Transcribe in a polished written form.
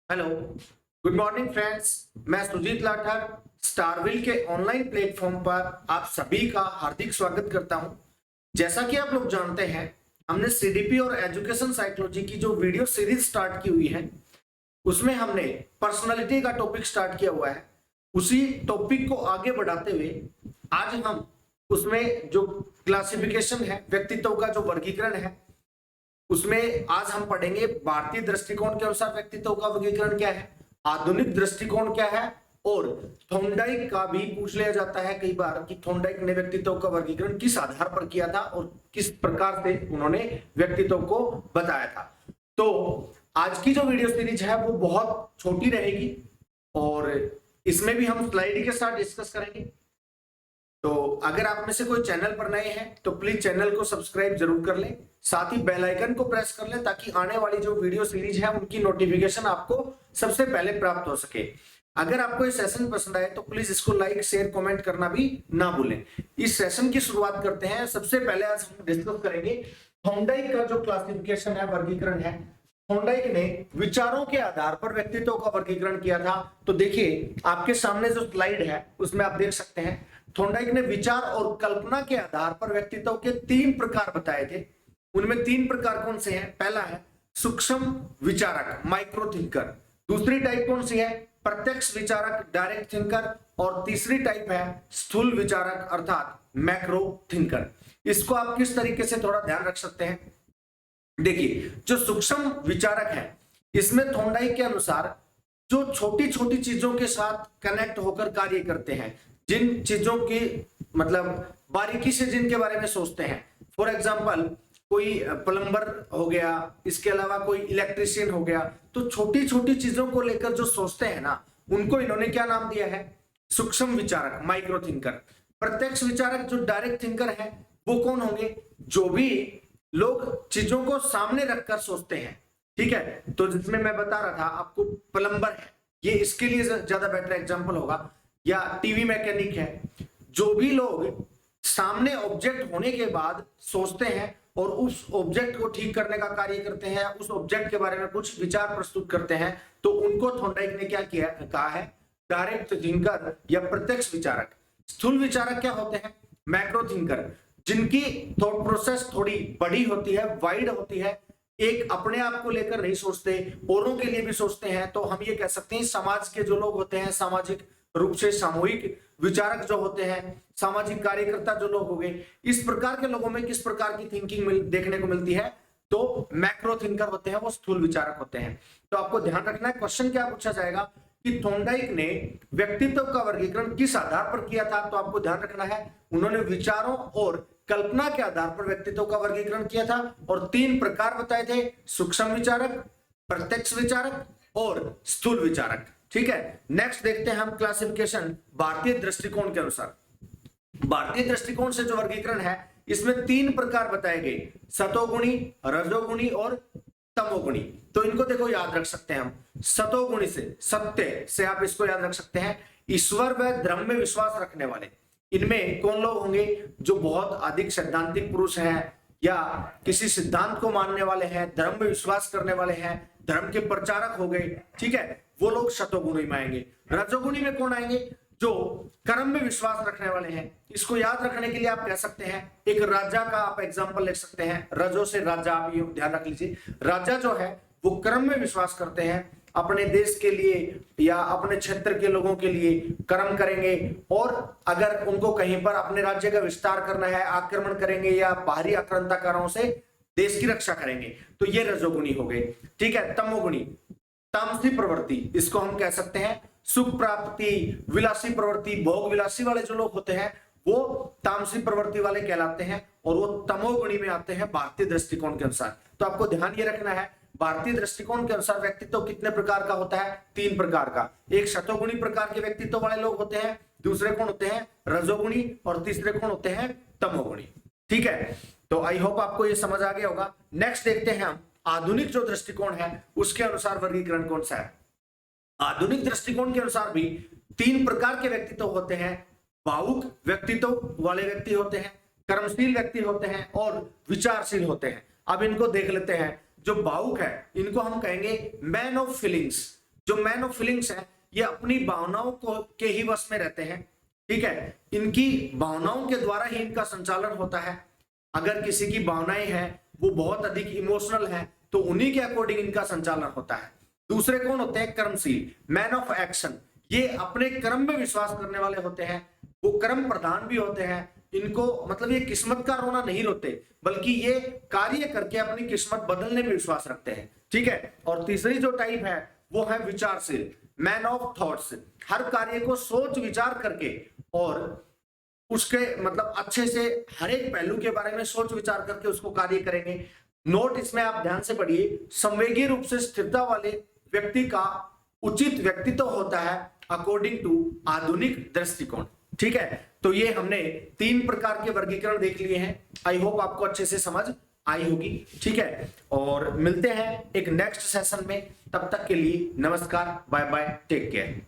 Hello, good morning friends. मैं सुजीत लाठर स्टारविल के online platform पर आप सभी का हार्दिक स्वागत करता हूं। जैसा कि आप लोग जानते हैं, हमने सीडीपी और एजुकेशन साइकोलॉजी की जो वीडियो सीरीज स्टार्ट की हुई है, उसमें हमने पर्सनालिटी का टॉपिक स्टार्ट किया हुआ है। उसी टॉपिक को आगे बढ़ाते हुए आज हम उसमें जो क्लासिफिकेशन है, व्यक्तित्व का जो वर्गीकरण है, उसमें आज हम पढ़ेंगे भारतीय दृष्टिकोण के अनुसार व्यक्तित्व का वर्गीकरण क्या है, आधुनिक दृष्टिकोण क्या है, और थॉर्नडाइक का भी पूछ लिया जाता है कई बार कि थॉर्नडाइक ने व्यक्तित्व का वर्गीकरण किस आधार पर किया था और किस प्रकार से उन्होंने व्यक्तित्व को बताया था। तो आज की जो वीडियो सीरीज है वो बहुत छोटी रहेगी और इसमें भी हम स्लाइड के साथ डिस्कस करेंगे। तो अगर आप में से कोई चैनल पर नए हैं तो प्लीज चैनल को सब्सक्राइब जरूर कर लें, साथ ही बेल आइकन को प्रेस कर लें ताकि आने वाली जो वीडियो सीरीज है उनकी नोटिफिकेशन आपको सबसे पहले प्राप्त हो सके। अगर आपको ये सेशन पसंद आए तो प्लीज इसको लाइक शेयर कमेंट करना भी ना भूलें। इस सेशन की शुरुआत करते हैं। सबसे पहले आज हम डिस्कस करेंगे थॉर्नडाइक का जो क्लासिफिकेशन है, वर्गीकरण है। थॉर्नडाइक ने विचारों के आधार पर व्यक्तित्व का वर्गीकरण किया था। तो देखिए आपके सामने जो स्लाइड है उसमें आप देख सकते हैं, थॉर्नडाइक ने विचार और कल्पना के आधार पर व्यक्तित्व के 3 प्रकार बताए थे। उनमें 3 प्रकार कौन से हैं? पहला है सूक्ष्म विचारक, माइक्रो थिंकर। दूसरी टाइप कौन सी है? प्रत्यक्ष विचारक, डायरेक्ट थिंकर। और तीसरी टाइप है स्थूल विचारक अर्थात मैक्रो थिंकर। इसको आप किस तरीके से थोड़ा ध्यान रख सकते हैं? देखिए, जो सूक्ष्म विचारक है इसमें थॉर्नडाइक के अनुसार जो छोटी छोटी चीजों के साथ कनेक्ट होकर कार्य करते हैं, जिन चीजों की मतलब बारीकी से जिनके बारे में सोचते हैं, फॉर एग्जाम्पल कोई प्लम्बर हो गया, इसके अलावा कोई इलेक्ट्रिशियन हो गया, तो छोटी छोटी चीजों को लेकर जो सोचते हैं ना, उनको इन्होंने क्या नाम दिया है? सूक्ष्म विचारक, माइक्रो थिंकर। प्रत्यक्ष विचारक जो डायरेक्ट थिंकर है वो कौन होंगे? जो भी लोग चीजों को सामने रखकर सोचते हैं। ठीक है, तो जिसमें मैं बता रहा था आपको, प्लम्बर है, ये इसके लिए ज्यादा बेटर एग्जांपल होगा, या टीवी मैकेनिक है। जो भी लोग सामने ऑब्जेक्ट होने के बाद सोचते हैं और उस ऑब्जेक्ट को ठीक करने का कार्य करते हैं, उस ऑब्जेक्ट के बारे में कुछ विचार प्रस्तुत करते हैं, तो उनको थॉर्नडाइक ने क्या किया कहा है? डायरेक्ट थिंकर या प्रत्यक्ष विचारक। स्थूल विचारक क्या होते हैं? मैक्रो थिंकर, जिनकी थॉट प्रोसेस थोड़ी बड़ी होती है, वाइड होती है, एक अपने आप को लेकर नहीं सोचते, औरों के लिए भी सोचते हैं। तो हम ये कह सकते हैं समाज के जो लोग होते हैं, सामाजिक रूप से सामूहिक विचारक जो होते हैं, सामाजिक कार्यकर्ता जो लोग हो गए, इस प्रकार के लोगों में किस प्रकार की थिंकिंग देखने को मिलती है? तो मैक्रो थिंकर होते हैं, वो स्थूल विचारक होते हैं। तो आपको ध्यान रखना है, क्वेश्चन क्या पूछा जाएगा कि थॉर्नडाइक ने व्यक्तित्व का वर्गीकरण किस आधार पर किया था? तो आपको ध्यान रखना है, उन्होंने विचारों और कल्पना के आधार पर व्यक्तित्व का वर्गीकरण किया था और 3 प्रकार बताए थे: सूक्ष्म विचारक, प्रत्यक्ष विचारक और स्थूल विचारक। ठीक है, नेक्स्ट देखते हैं हम क्लासिफिकेशन भारतीय दृष्टिकोण के अनुसार। भारतीय दृष्टिकोण से जो वर्गीकरण है इसमें 3 प्रकार बताए गए: सतोगुणी, रजोगुणी और तमोगुणी। तो इनको देखो याद रख सकते हैं हम। सतोगुणी से, सत्य से आप इसको याद रख सकते हैं, ईश्वर व धर्म में विश्वास रखने वाले। इनमें कौन लोग होंगे? जो बहुत अधिक सैद्धांतिक पुरुष हैं या किसी सिद्धांत को मानने वाले हैं, धर्म में विश्वास करने वाले हैं, धर्म के प्रचारक हो गए। ठीक है, वो लोग सतोगुणी में आएंगे। रजोगुणी में कौन आएंगे? जो कर्म में विश्वास रखने वाले हैं। इसको याद रखने के लिए आप कह सकते हैं, एक राजा का आप एग्जांपल ले सकते हैं। रजो से राजा, आप ये ध्यान रख लीजिए, राजा जो है वो कर्म में विश्वास करते हैं, अपने देश के लिए या अपने क्षेत्र के लोगों के लिए कर्म करेंगे, और अगर उनको कहीं पर अपने राज्य का विस्तार करना है, आक्रमण करेंगे या बाहरी आक्रांताकारों से देश की रक्षा करेंगे। तो ये रजोगुणी हो गए। ठीक है, तमोगुणी, तामसी प्रवृत्ति, इसको हम कह सकते हैं सुख प्राप्ति, विलासी प्रवृत्ति, भोग विलासी वाले जो लोग होते हैं वो तामसी प्रवृत्ति वाले कहलाते हैं और वो तमोगुणी में आते हैं भारतीय दृष्टिकोण के अनुसार। तो आपको ध्यान ये रखना है, भारतीय दृष्टिकोण के अनुसार व्यक्तित्व कितने प्रकार का होता है? 3 प्रकार का। एक सतोगुणी प्रकार के व्यक्तित्व वाले लोग होते हैं, दूसरे कौन होते हैं? रजोगुणी, और तीसरे कौन होते हैं? तमोगुणी। ठीक है, तो आई होप आपको ये समझ आ गया होगा। नेक्स्ट देखते हैं हम आधुनिक जो दृष्टिकोण है उसके अनुसार वर्गीकरण कौन सा है। आधुनिक दृष्टिकोण के अनुसार भी 3 प्रकार के व्यक्तित्व होते हैं। भावुक व्यक्तित्व वाले व्यक्ति होते हैं, कर्मशील व्यक्ति होते हैं और विचारशील होते हैं। अब इनको देख लेते हैं। जो भावुक है इनको हम कहेंगे मैन ऑफ फीलिंग्स। जो मैन ऑफ फीलिंग्स है ये अपनी भावनाओं को के ही वश में रहते हैं, ठीक है। इनकी भावनाओं के द्वारा ही इनका संचालन होता है। अगर किसी की भावनाएं हैं वो बहुत अधिक इमोशनल है तो उन्हीं के अकॉर्डिंग इनका संचालन होता है। दूसरे कौन होते हैं? कर्मशील, मैन ऑफ एक्शन। ये अपने कर्म में विश्वास करने वाले होते हैं, वो कर्म प्रधान भी होते हैं। इनको मतलब ये किस्मत का रोना नहीं रोते, बल्कि ये कार्य करके अपनी किस्मत बदलने में विश्वास रखते हैं, ठीक है। और तीसरी जो टाइप है वो है विचारशील, मैन ऑफ थॉट्स। हर कार्य को सोच विचार करके और उसके मतलब अच्छे से हर एक पहलू के बारे में सोच विचार करके उसको कार्य करेंगे। नोट इसमें आप ध्यान से पढ़िए, संवेगी रूप से स्थिरता वाले व्यक्ति का उचित व्यक्तित्व होता है अकॉर्डिंग टू आधुनिक दृष्टिकोण, ठीक है। तो ये हमने 3 प्रकार के वर्गीकरण देख लिए हैं। आई होप आपको अच्छे से समझ आई होगी, ठीक है। और मिलते हैं एक नेक्स्ट सेशन में, तब तक के लिए नमस्कार, बाय बाय, टेक केयर।